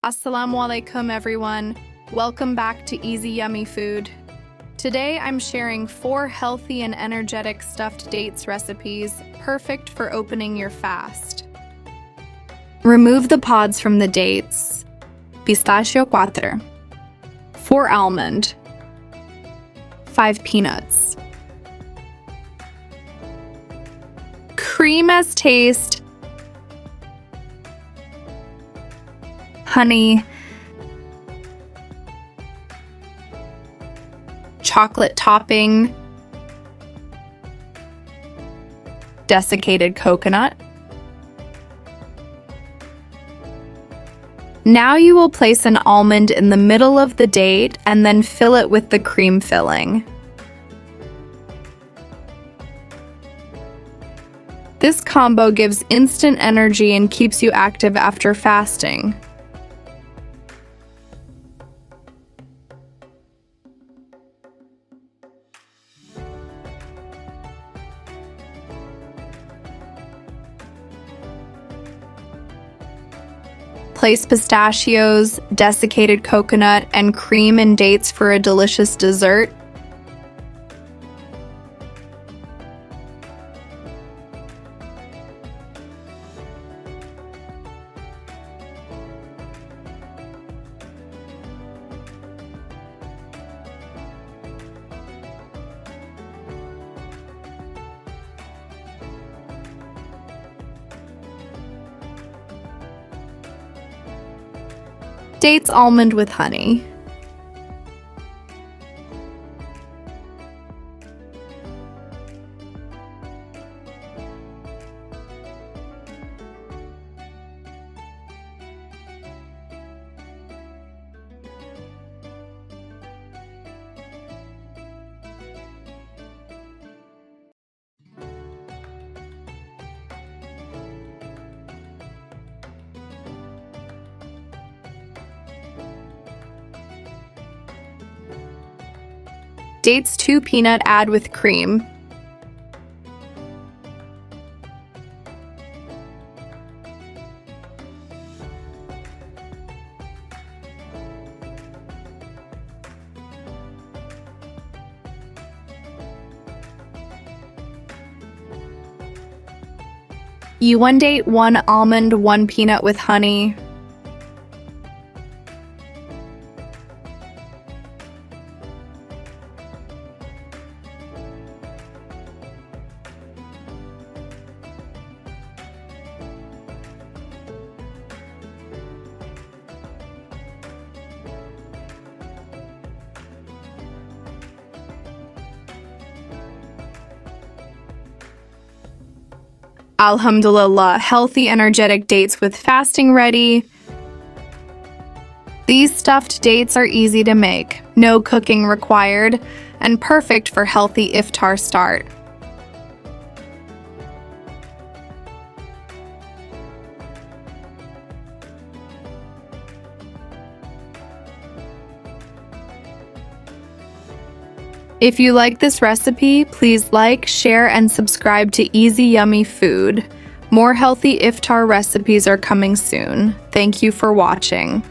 Assalamu alaikum everyone. Welcome back to Easy Yummy Food. Today I'm sharing 4 healthy and energetic stuffed dates recipes perfect for opening your fast. Remove the pods from the dates. Pistachio Cream. 4 almond. 5 peanuts. Cream as taste. Honey, chocolate topping, desiccated coconut. Now you will place an almond in the middle of the date and then fill it with the cream filling. This combo gives instant energy and keeps you active after fasting. Place pistachios, desiccated coconut, and cream and dates for a delicious dessert. Dates almond with honey. Dates 2 peanut add with cream. You 1 date, 1 almond, 1 peanut with honey. Alhamdulillah, healthy, energetic dates with fasting ready. These stuffed dates are easy to make, no cooking required, and perfect for healthy iftar start. If you like this recipe, please like, share, and subscribe to Easy Yummy Food. More healthy iftar recipes are coming soon. Thank you for watching.